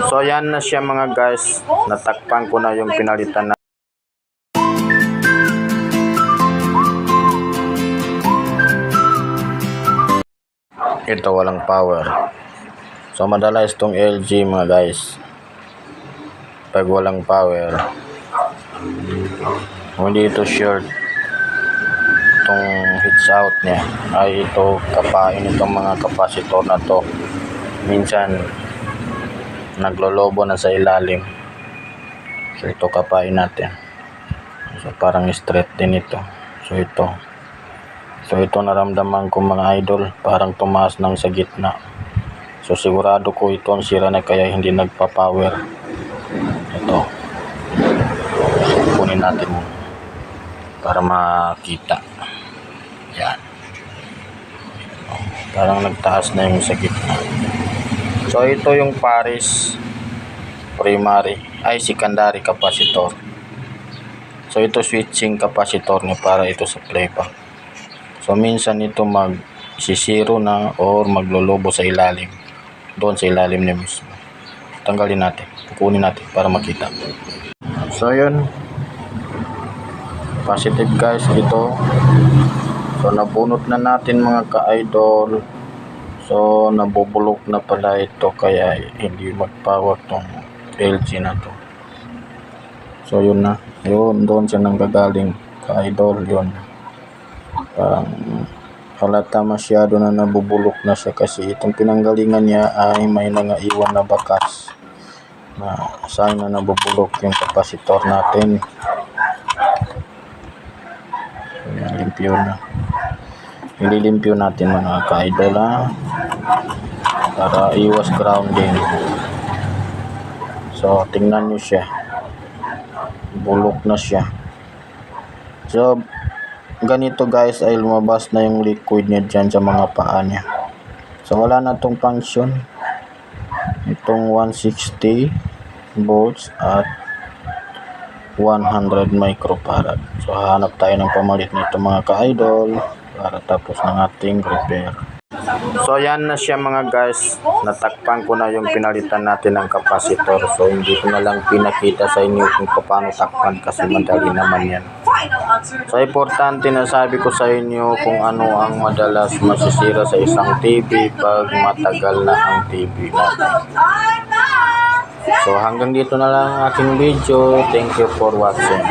So yan na siya mga guys, natakpan ko na yung pinalitan na. Ito walang power. So madalas itong LG mga guys, pag walang power, hindi ito short itong heats out niya, ay ito kapain itong mga kapasitor na to. Minsan naglolobo na sa ilalim, so ito kapain natin. So parang straight din ito. So ito naramdaman ko mga idol, parang tumaas ng sa gitna. So sigurado ko ito ang sira na kaya hindi nagpa-power. Ito, so, kunin natin para makita. Yan, parang nagtaas na yung sa gitna. So ito yung Paris primary ay secondary capacitor. So ito switching capacitor niya para ito sa playback. So minsan ito magsisiro na or maglolobo sa ilalim, doon sa ilalim niya mismo. Tanggalin natin, kukunin natin para makita. So yun, positive guys ito. So nabunot na natin mga ka-idol. So nabubulok na pala ito kaya hindi mag-power tong LG na to. So yun na, yun doon siya nanggagaling ka-idol. Yun, parang halata masyado na nabubulok na siya kasi itong pinanggalingan niya ay may nangaiwan na bakas na sign na nabubulok yung kapasitor natin. Yan, limpyo na. Ililimpyo natin mga ka-idol para iwas grounding. So tingnan nyo siya, bulok na siya. So ganito guys ay lumabas na yung liquid niya dyan sa mga paa niya. So wala na tong function itong 160 volts at 100 microfarad. So hanap tayo ng pamalit nito mga ka-idol para tapos ng ating repair. So yan na siya mga guys, natakpan ko na yung pinalitan natin ng kapasitor. So hindi ko na lang pinakita sa inyo kung paano takpan kasi madali naman yan. So importante na sabi ko sa inyo kung ano ang madalas masisira sa isang TV pag matagal na ang TV natin. So hanggang dito na lang ang aking video. Thank you for watching.